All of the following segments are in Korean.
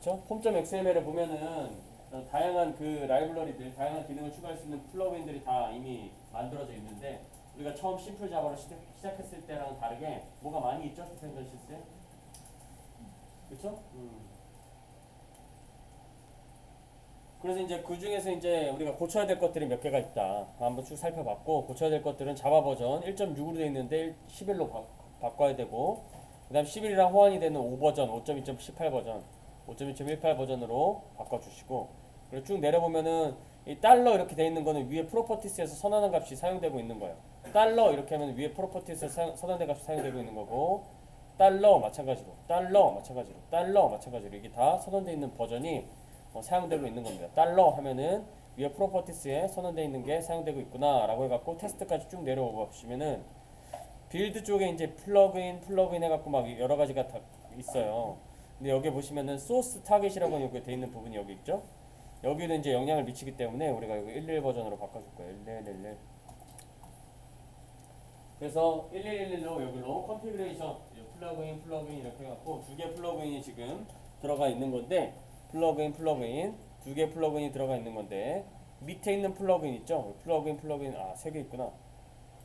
그렇죠? 폼.xml에 보면은 다양한 그 라이브러리들, 다양한 기능을 추가할 수 있는 플러그인들이 다 이미 만들어져 있는데 우리가 처음 심플 자바로 시작했을 때랑 다르게 뭐가 많이 있죠? 디센전시스에? 그렇죠? 그래서 이제 그 중에서 이제 우리가 고쳐야 될 것들이 몇 개가 있다. 한번 쭉 살펴봤고 고쳐야 될 것들은 자바 버전 1.6으로 되어 있는데 11로 바꿔야 되고 그다음 11이랑 호환이 되는 5버전, 5.2.18 버전, 5.2.18 버전으로 바꿔주시고 그리고 쭉 내려보면은 이 달러 이렇게 되어 있는 거는 위에 프로퍼티스에서 선언한 값이 사용되고 있는 거예요. 달러 이렇게 하면 위에 프로퍼티스에서 선언된 값이 사용되고 있는 거고 달러 마찬가지로, 달러 마찬가지로, 달러 마찬가지로 이게 다 선언되어 있는 버전이 사용되고 있는 겁니다. 달러 하면은 위에 프로퍼티스에 선언되어 있는 게 사용되고 있구나 라고 해갖고 테스트까지 쭉 내려오고 보시면은 빌드 쪽에 이제 플러그인 해갖고 막 여러 가지가 다 있어요. 근데 여기 보시면은 소스 타겟이라고 여기 돼 있는 부분이 여기 있죠. 여기는 이제 영향을 미치기 때문에 우리가 여기 11 버전으로 바꿔줄 거예요. 1111. 그래서 1111로 여기로 컨피그레이션 플러그인 이렇게 해갖고 두 개 플러그인이 지금 들어가 있는 건데 플러그인 두 개 플러그인이 들어가 있는 건데 밑에 있는 플러그인 있죠? 플러그인 세 개 있구나.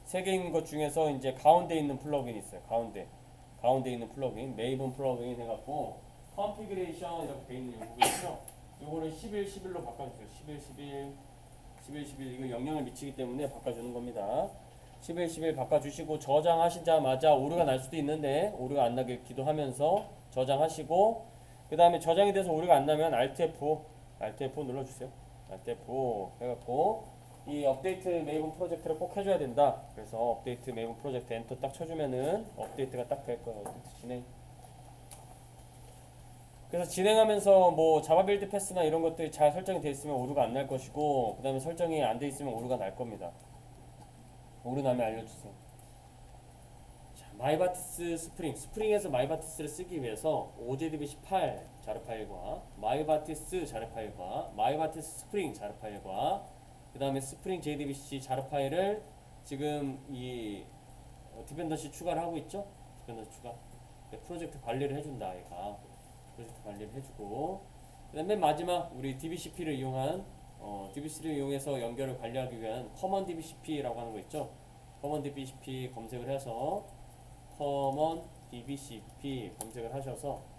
세 개 있는 것 중에서 이제 가운데 있는 플러그인 있어요. 가운데 있는 플러그인 메이븐 플러그인 해갖고 컨피그레이션 이렇게 돼 있는 이 부분 있죠? 요거를 11로 바꿔주세요. 11 이거 영향을 미치기 때문에 바꿔주는 겁니다. 11 바꿔주시고 저장하시자마자 오류가 날 수도 있는데 오류가 안 나길 기도하면서 저장하시고 그 다음에 저장이 돼서 오류가 안 나면 Alt F5 눌러주세요. Alt F5 해갖고 이 업데이트 메이븐 프로젝트를 꼭 해줘야 된다. 그래서 업데이트 메이븐 프로젝트 엔터 딱 쳐주면은 업데이트가 딱 될 거예요. 업데이트 진행. 그래서 진행하면서 뭐 자바 빌드 패스나 이런 것들이 잘 설정이 되어 있으면 오류가 안 날 것이고 그 다음에 설정이 안 되어 있으면 오류가 날 겁니다. 오류 나면 알려주세요. 자, 마이바티스 스프링에서 마이바티스를 쓰기 위해서 OJDB18 자르 파일과 마이바티스 자르 파일과 마이바티스 스프링 자르 파일과 그 다음에 스프링 JDBC 자르 파일을 지금 이 디펜던시 추가를 하고 있죠. 디펜던시 추가. 프로젝트 관리를 해준다. 얘가 프로젝트 관리를 해주고 그다음 맨 마지막 우리 DBCP를 이용한 DBC를 이용해서 연결을 관리하기 위한 커먼 DBCP라고 하는 거 있죠. 커먼 DBCP 검색을 해서 커먼 DBCP 검색을 하셔서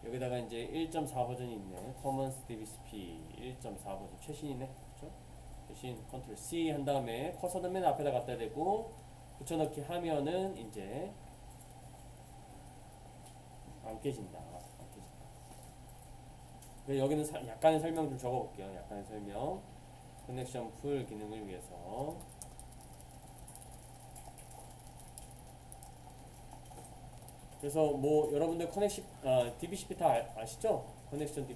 여기다가 이제 1.4 버전이 있네. 커먼 DBCP 1.4 버전 최신이네. 그렇죠? 최신 컨트롤 C 한 다음에 커서는 맨 앞에다 갖다 대고 붙여넣기 하면은 이제 안 깨진다. 여기는 약간의 설명 좀 적어볼게요. 약간의 설명. 커넥션 풀 기능을 위해서. 그래서 뭐 여러분들 DBCP 다 아시죠? 커넥션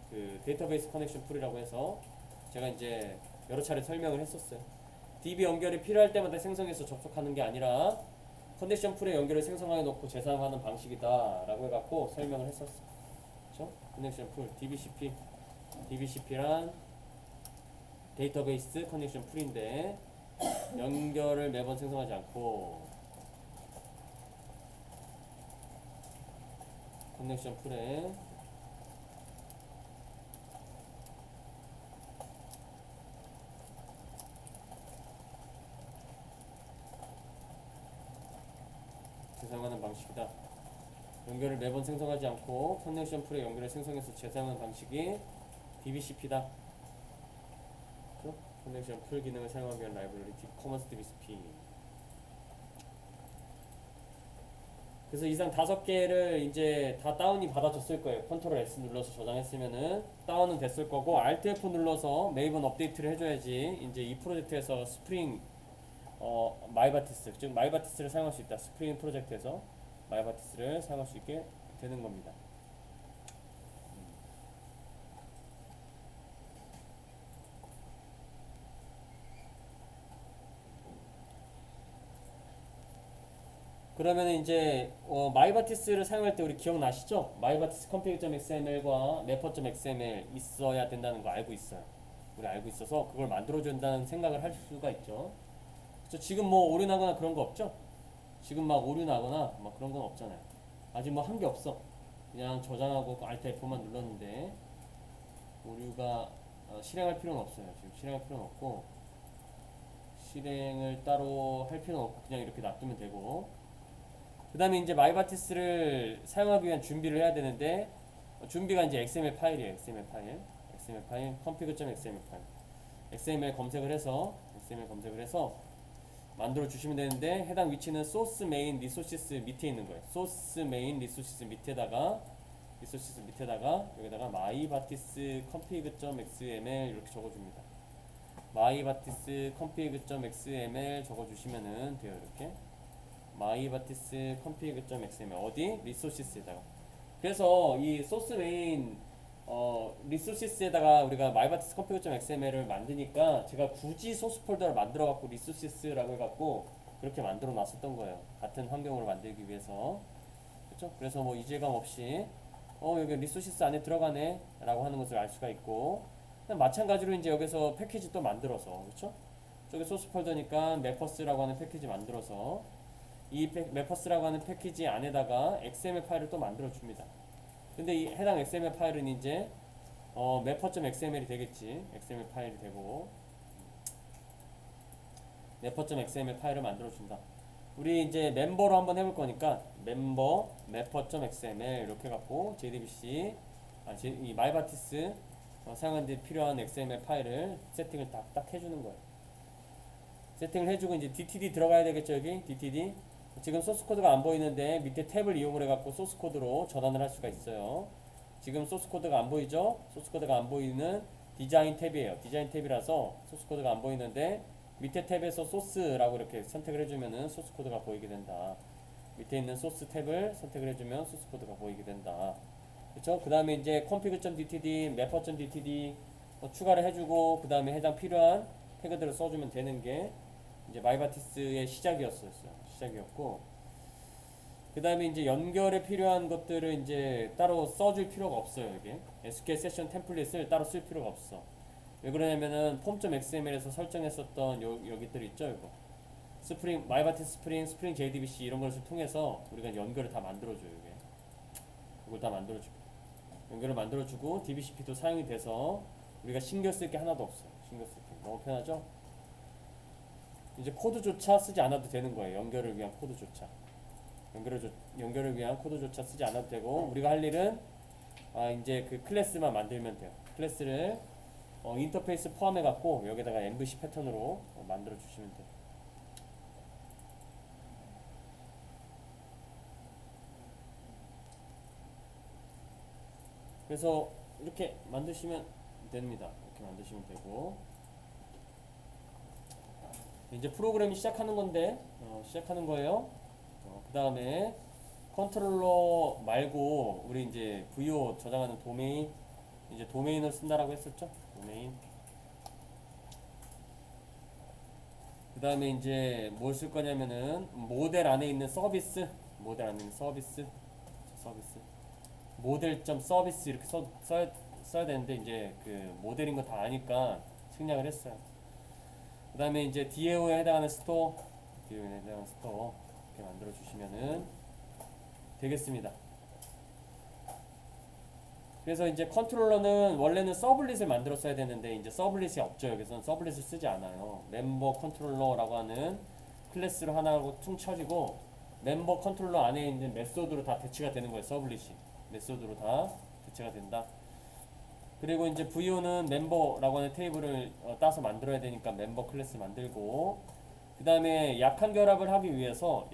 그 데이터베이스 커넥션 풀이라고 해서 제가 이제 여러 차례 설명을 했었어요. DB 연결이 필요할 때마다 생성해서 접속하는 게 아니라 컨디션 풀의 연결을 생성해 놓고 재사용하는 방식이다 라고 해갖고 설명을 했었어. 그쵸? 커넥션 풀 DBCP란 데이터베이스 커넥션 풀인데 연결을 매번 생성하지 않고 커넥션 풀에 재사용하는 방식이다. 연결을 매번 생성하지 않고 커넥션 풀에 연결을 생성해서 재사용하는 방식이 DBCP다. 그렇죠? 커넥션 풀 기능을 사용하기 위한 라이브러리 커먼스 DBCP. 그래서 이상 5개를 이제 다 다운이 받아줬을 거예요. 컨트롤 S 눌러서 저장했으면은 다운은 됐을 거고 Alt F 눌러서 메이븐 업데이트를 해줘야지 이제 이 프로젝트에서 스프링 마이바티스 즉 마이바티스를 사용할 수 있다. 스프링 프로젝트에서 마이바티스를 사용할 수 있게 되는 겁니다. 그러면 이제 마이바티스를 사용할 때 우리 기억나시죠? 마이바티스 config.xml과 mapper.xml 있어야 된다는 거 알고 있어요. 우리 알고 있어서 그걸 만들어준다는 생각을 할 수가 있죠. 그래서 지금 뭐 오류 나거나 그런 거 없죠? 지금 막 오류 나거나 막 그런 건 없잖아요. 아직 뭐 한 게 없어. 그냥 저장하고 Alt F4만 눌렀는데 오류가 실행할 필요는 없어요. 지금 실행할 필요는 없고 실행을 따로 할 필요는 없고 그냥 이렇게 놔두면 되고 그 다음에 이제 마이바티스를 사용하기 위한 준비를 해야 되는데 준비가 이제 XML 파일이에요. XML 파일 config.xml 파일 XML 검색을 해서 만들어 주시면 되는데 해당 위치는 source main resources 밑에 있는 거예요. source main resources 밑에다가 여기다가 mybatis config.xml 이렇게 적어줍니다. mybatis config.xml 적어주시면은 돼요. 이렇게 mybatis config.xml 어디? resources에다가. 그래서 이 source main resources에다가 우리가 mybatis config.xml을 만드니까 제가 굳이 소스 폴더를 만들어 갖고 resources라고 해갖고 그렇게 만들어 놨었던 거예요. 같은 환경으로 만들기 위해서. 그렇죠? 그래서 뭐 이질감 없이 여기 resources 안에 들어가네 라고 하는 것을 알 수가 있고 마찬가지로 이제 여기서 패키지 또 만들어서 그렇죠? 저기 소스 폴더니까 매퍼스라고 하는 패키지 만들어서 이 매퍼스라고 하는 패키지 안에다가 XML 파일을 또 만들어 줍니다. 근데 이 해당 XML 파일은 이제 mapper.xml이 되겠지. XML 파일이 되고 mapper.xml 파일을 만들어 준다. 우리 이제 멤버로 한번 해볼 거니까 멤버 mapper.xml 이렇게 갖고 JDBC 이 마이바티스 사용하는 데 필요한 XML 파일을 세팅을 딱 해주는 거예요. 세팅을 해주고 이제 DTD 들어가야 되겠죠. 여기 DTD 지금 소스 코드가 안 보이는데 밑에 탭을 이용을 해갖고 소스 코드로 전환을 할 수가 있어요. 지금 소스 코드가 안 보이죠? 소스 코드가 안 보이는 디자인 탭이에요. 디자인 탭이라서 소스 코드가 안 보이는데 밑에 탭에서 소스라고 이렇게 선택을 해주면은 소스 코드가 보이게 된다. 밑에 있는 소스 탭을 선택을 해주면 소스 코드가 보이게 된다. 그렇죠? 그 다음에 이제 config.dtd, mapper.dtd 추가를 해주고 그 다음에 해당 필요한 태그들을 써주면 되는 게 이제 마이바티스의 시작이었고 그 다음에 이제 연결에 필요한 것들을 이제 따로 써줄 필요가 없어요. 이게 SQL 세션 템플릿을 따로 쓸 필요가 없어. 왜 그러냐면은 form.xml에서 설정했었던 여기들 있죠. 이거 스프링 마이바티스 스프링 JDBC 이런 것을 통해서 우리가 연결을 다 만들어줘요. 이걸 다 만들어주고 연결을 만들어주고 DBCP도 사용이 돼서 우리가 신경 쓸 게 하나도 없어요. 신경 쓸 게 너무 편하죠. 이제 코드조차 쓰지 않아도 되는 거예요. 연결을 위한 코드조차 쓰지 않아도 되고 우리가 할 일은 이제 그 클래스만 만들면 돼요. 클래스를 인터페이스 포함해 갖고 여기다가 MVC 패턴으로 만들어 주시면 돼요. 그래서 이렇게 만드시면 됩니다. 이렇게 만드시면 되고 이제 프로그램이 시작하는 건데 시작하는 거예요. 그 다음에 컨트롤러 말고 우리 이제 VO 저장하는 도메인 이제 도메인을 쓴다라고 했었죠. 도메인. 그 다음에 이제 뭘 쓸 거냐면은 모델 안에 있는 서비스 모델.서비스 이렇게 써야 되는데 이제 그 모델인 거 다 아니까 생략을 했어요. 그 다음에 이제 DAO에 해당하는 스토어 이렇게 만들어 주시면은 되겠습니다. 그래서 이제 컨트롤러는 원래는 서블릿을 만들었어야 되는데 이제 서블릿이 없죠. 여기서는 서블릿을 쓰지 않아요. 멤버 컨트롤러라고 하는 클래스로 하나로 퉁 쳐지고 멤버 컨트롤러 안에 있는 메소드로 다 대치가 되는 거예요. 서블릿이 메소드로 다 대체가 된다. 그리고 이제 VO는 멤버라고 하는 테이블을 따서 만들어야 되니까 멤버 클래스 만들고 그 다음에 약한 결합을 하기 위해서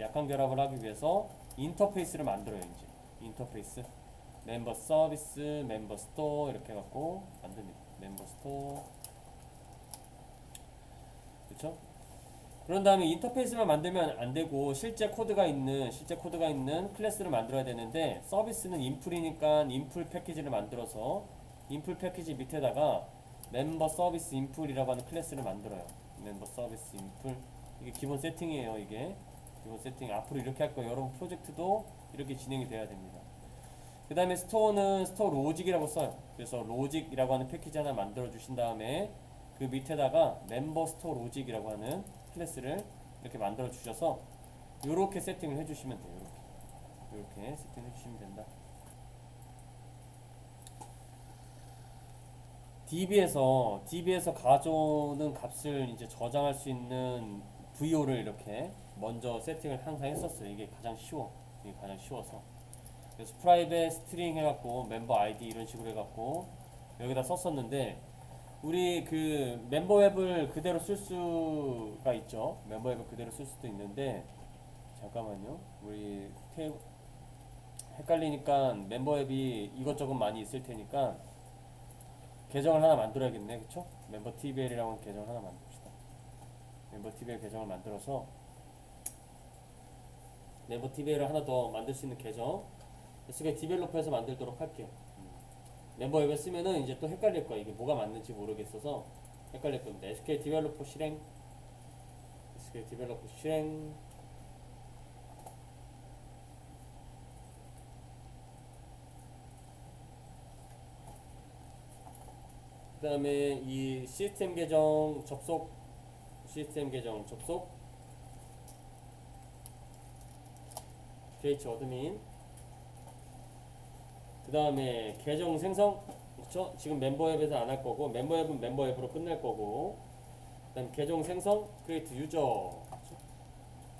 인터페이스를 만들어요. 이제 인터페이스 멤버 서비스, 멤버 스토어 이렇게 해갖고 만듭니다. 멤버 스토어 그렇죠? 그런 다음에 인터페이스만 만들면 안 되고 실제 코드가 있는 클래스를 만들어야 되는데 서비스는 인풀이니까 인풀 패키지를 만들어서 인풀 패키지 밑에다가 멤버 서비스 인풀이라고 하는 클래스를 만들어요. 멤버 서비스 인풀 이게 기본 세팅이에요. 이게 기본 세팅. 앞으로 이렇게 할 거예요. 여러분 프로젝트도 이렇게 진행이 돼야 됩니다. 그 다음에 스토어는 스토어 로직이라고 써요. 그래서 로직이라고 하는 패키지 하나 만들어 주신 다음에 그 밑에다가 멤버 스토어 로직이라고 하는 클래스를 이렇게 만들어 주셔서 이렇게 세팅을 해주시면 돼요. 이렇게 세팅해 주시면 된다. DB에서 가져오는 값을 이제 저장할 수 있는 VO를 이렇게 먼저 세팅을 항상 했었어요. 이게 가장 쉬워. 이게 가장 쉬워서. 그래서 프라이빗 스트링 해갖고 멤버 아이디 이런 식으로 해갖고 여기다 썼었는데 우리 그 멤버 앱을 그대로 쓸 수가 있죠. 멤버 앱을 그대로 쓸 수도 있는데 잠깐만요. 우리 헷갈리니까 멤버 앱이 이것저것 많이 있을 테니까 계정을 하나 만들어야겠네. 그쵸? 멤버 TBL이라고 하는 계정을 하나 만듭시다. 멤버 TBL 계정을 만들어서 멤버 TBL을 하나 더 만들 수 있는 계정 SQL 디벨로퍼에서 만들도록 할게요. 멤버 앱에 쓰면은 이제 또 헷갈릴 거야. 이게 뭐가 맞는지 모르겠어서 헷갈릴 겁니다. SQL 디벨로퍼 실행 SQL 디벨로퍼 실행 그 다음에 이 시스템 계정 접속 create admin 그 다음에 계정 생성 그쵸? 지금 멤버 앱에서 안 할 거고 멤버 앱은 멤버 앱으로 끝낼 거고 그 다음 계정 생성 create user 그쵸?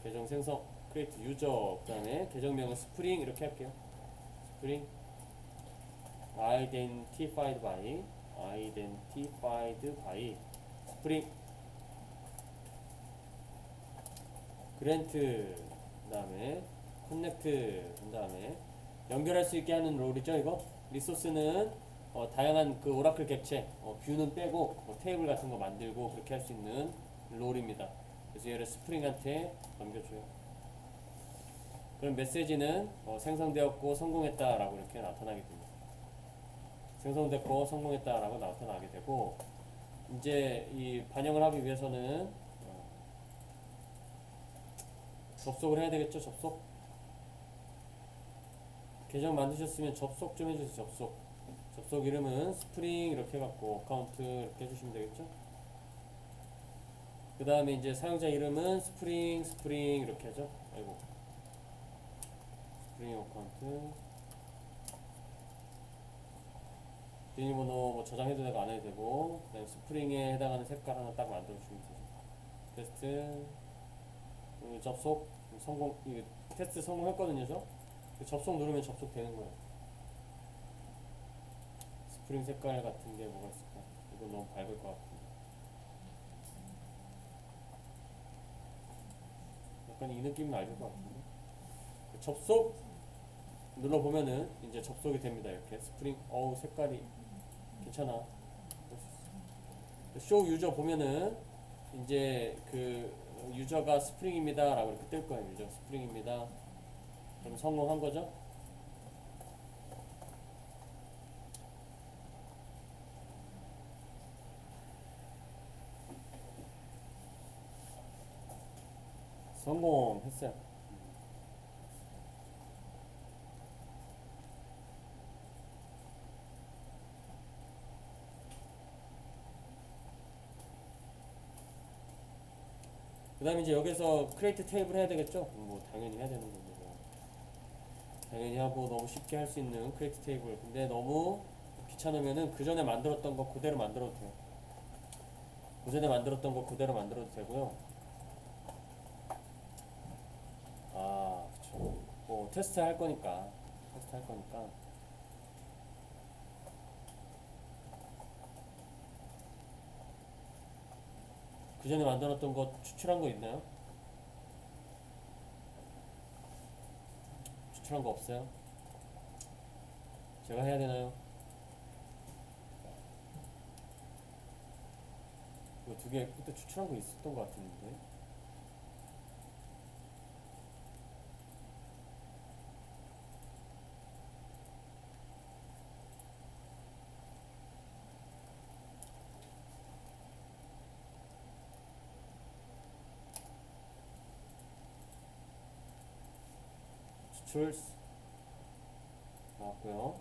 계정 생성 create user 그 다음에 계정명은 스프링 이렇게 할게요. 스프링 identified by 스프링 그랜트 그 다음에 커넥트 그 다음에 연결할 수 있게 하는 롤이죠. 이거 리소스는 다양한 그 오라클 객체 뷰는 빼고 테이블 같은 거 만들고 그렇게 할 수 있는 롤입니다. 그래서 얘를 스프링한테 넘겨줘요. 그럼 메시지는 생성되었고 성공했다라고 이렇게 나타나게 됩니다. 생성됐고 성공했다라고 나타나게 되고 이제 이 반영을 하기 위해서는 접속을 해야 되겠죠. 계정 만드셨으면 접속 좀 해주세요. 접속 이름은 스프링 이렇게 해갖고 어카운트 이렇게 해주시면 되겠죠. 그 다음에 이제 사용자 이름은 스프링 이렇게 하죠. 아이고 스프링 어카운트 비밀번호 뭐 저장해도 되고 안 해도 되고 그 다음에 스프링에 해당하는 색깔 하나 딱 만들어주시면 되죠. 테스트 접속 성공 이 테스트 성공했거든요. 저 접속 누르면 접속되는 거예요. 스프링 색깔 같은 게 뭐가 있을까? 이건 너무 밝을 것 같은데 약간 이 느낌은 알것 같은데 접속 눌러보면은 이제 접속이 됩니다. 이렇게 스프링 색깔이 괜찮아. 쇼 유저 보면은 이제 그 유저가 스프링입니다 라고 이렇게 뜰 거예요. 유저 스프링입니다. 그럼 성공한 거죠? 성공했어요. 그 다음에 이제 여기서 크리에이트 테이블 해야 되겠죠? 뭐 당연히 해야 되는 거고 당연히 하고 너무 쉽게 할 수 있는 크리에이트 테이블 근데 너무 귀찮으면은 그 전에 만들었던 거 그대로 만들어도 돼요. 그 전에 만들었던 거 그대로 만들어도 되고요. 그쵸. 뭐 테스트 할 거니까 그 전에 만들었던 거 추출한 거 있나요? 추출한 거 없어요? 제가 해야 되나요? 이거 두 개 그때 추출한 거 있었던 것 같은데 추출 나왔고요.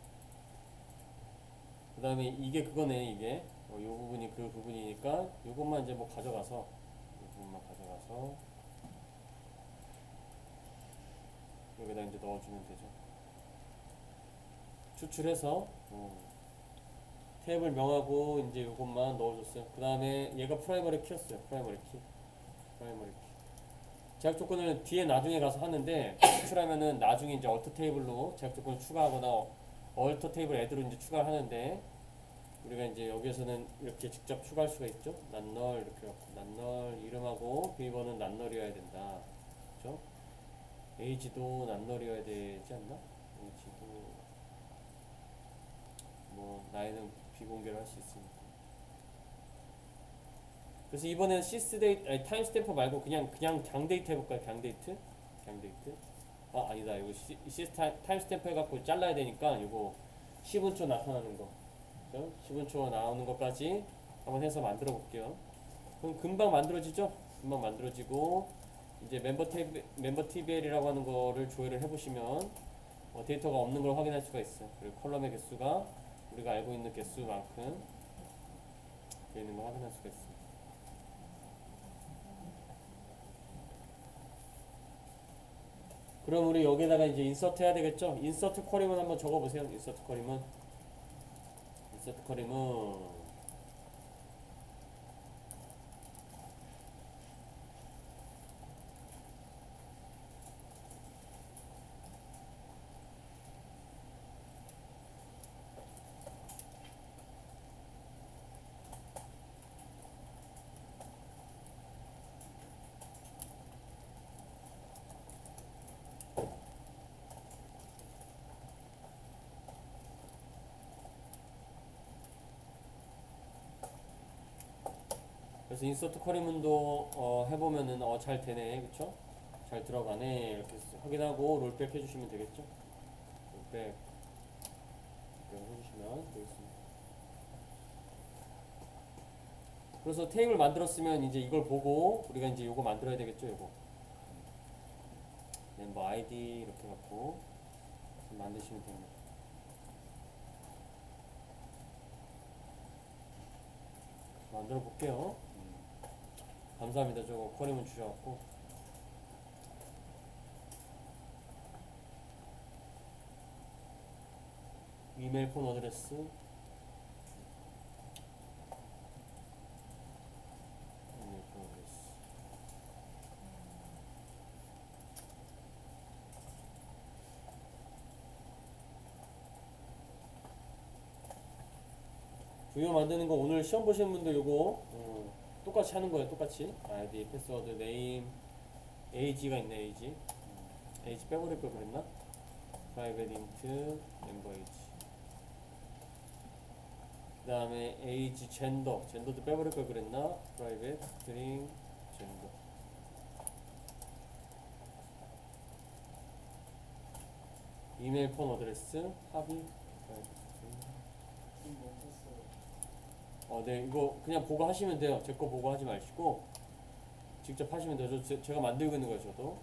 그 다음에 이게 그거네. 이게 요 부분이 그 부분이니까 요것만 이제 뭐 가져가서 요 부분만 가져가서 여기다 이제 넣어주면 되죠. 추출해서 테이블 명하고 이제 이것만 넣어줬어요. 그 다음에 얘가 프라이머리 키였어요. 프라이머리 키. 제약 조건을 뒤에 나중에 가서 하는데 추출하면은 나중에 이제 얼터 테이블로 제약 조건을 추가하거나 얼터 테이블 애들로 이제 추가를 하는데 우리가 이제 여기에서는 이렇게 직접 추가할 수가 있죠. 난널 이렇게 갖고 난널 이름하고 비밀번호는 난널이어야 된다. 그렇죠? 에이지도 난널이어야 되지 않나? 에이지도 뭐 나이는 비공개를 할 수 있으니까. 그래서 이번에는 시스데이트 아니 타임 스탬프 말고 그냥 강데이트 해볼까요? 강데이트. 아니다. 이거 타임 스탬프 해갖고 잘라야 되니까 이거 10분 초 나타나는 거. 그죠? 10분 초 나오는 것까지 한번 해서 만들어 볼게요. 그럼 금방 만들어지죠? 금방 만들어지고 이제 멤버 TBL이라고 하는 거를 조회를 해보시면 데이터가 없는 걸 확인할 수가 있어요. 그리고 컬럼의 개수가 우리가 알고 있는 개수만큼 되어 있는 걸 확인할 수가 있어요. 그럼 우리 여기다가 이제 인서트 해야 되겠죠? 인서트 쿼리문 한번 적어보세요. 인서트 쿼리문 그래서 인서트 쿼리문도 해보면은 잘 되네, 그쵸? 잘 들어가네 이렇게 확인하고 롤백 해주시면 되겠죠? 롤백 해주시면 되겠습니다. 그래서 테이블 만들었으면 이제 이걸 보고 우리가 이제 요거 만들어야 되겠죠, 요거 멤버 아이디 이렇게 갖고 만드시면 됩니다. 만들어 볼게요. 감사합니다. 저거 쿼리문 주셔갖고. 이메일 폰 어드레스 이거 만드는 거 오늘 시험 보시는 분들 요거 똑같이 하는 거예요. 똑같이 아이디, 패스워드, 네임, 에이지가 있네. 에이지 빼버릴 걸 그랬나? 프라이빗 인트 멤버 에이지. 그 다음에 에이지 젠더도 빼버릴 걸 그랬나? 프라이빗 스트링 젠더. 이메일 폰 어드레스 합의 네, 이거 그냥 보고 하시면 돼요. 제 거 보고 하지 마시고 직접 하시면 돼요. 제가 만들고 있는 거예요. 저도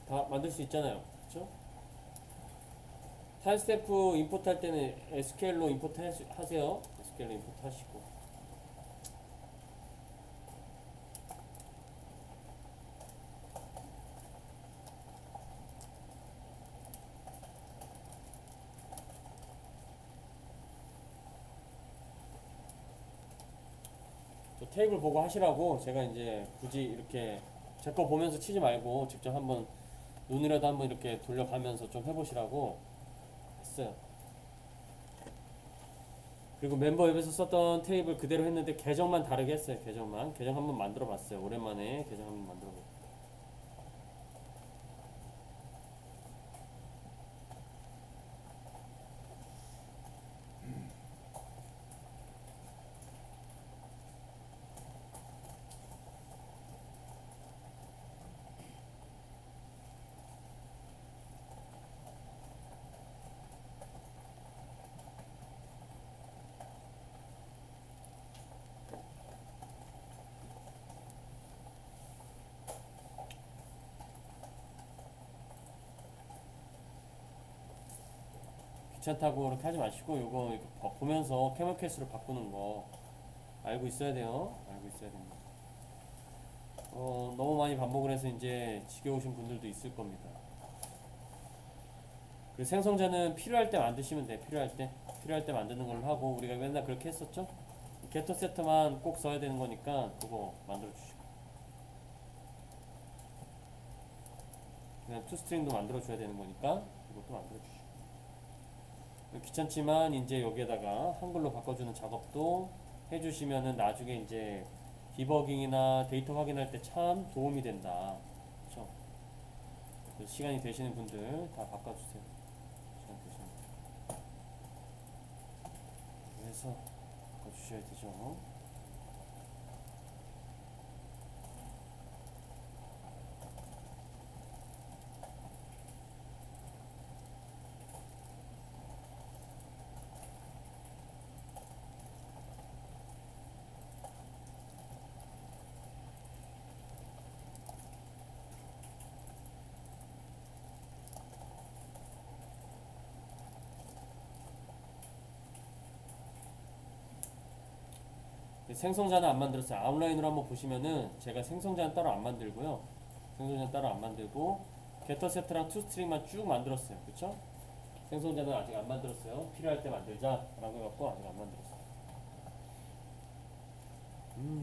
다 만들 수 있잖아요. 그쵸? 타임스탬프 임포트 할 때는 SQL로 임포트 하세요. SQL로 임포트 하시고 저 테이블 보고 하시라고 제가 이제 굳이 이렇게 제 거 보면서 치지 말고 직접 한번 눈이라도 한번 이렇게 돌려가면서 좀 해보시라고 했어요. 그리고 멤버 앱에서 썼던 테이블 그대로 했는데 계정만 다르게 했어요. 계정 한번 만들어 봤어요. 오랜만에 계정 한번 만들어 봤어요. 귀찮다고 그렇게 하지 마시고 요거 보면서 캐멀캐스로 바꾸는 거 알고 있어야 돼요. 알고 있어야 됩니다. 너무 많이 반복을 해서 이제 지겨우신 분들도 있을 겁니다. 그 생성자는 필요할 때 만드시면 돼. 필요할 때 만드는 걸로 하고 우리가 맨날 그렇게 했었죠. 게터 세트만 꼭 써야 되는 거니까 그거 만들어 주시고 그냥 투스트링도 만들어 줘야 되는 거니까 그것도 만들어 주시고 귀찮지만 이제 여기에다가 한글로 바꿔주는 작업도 해주시면은 나중에 이제 디버깅이나 데이터 확인할 때 참 도움이 된다. 그렇죠? 시간이 되시는 분들 다 바꿔주세요. 시간 되시는 분들. 그래서 바꿔주셔야 되죠. 생성자는 안 만들었어요. 아웃라인으로 한번 보시면은 제가 생성자는 따로 안 만들고요. 생성자는 따로 안 만들고 게터 세트랑 투스트링만 쭉 만들었어요. 그쵸? 생성자는 아직 안 만들었어요. 필요할 때 만들자 라고 해갖고 아직 안 만들었어요.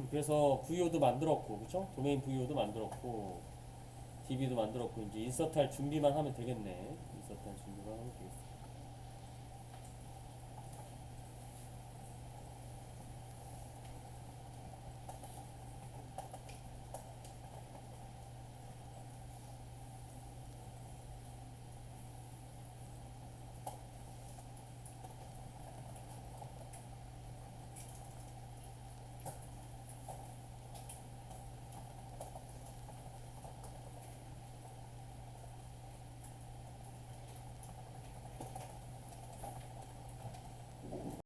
그래서 VO도 만들었고 그쵸? 도메인 VO도 만들었고 DB도 만들었고 이제 인서트할 준비만 하면 되겠네.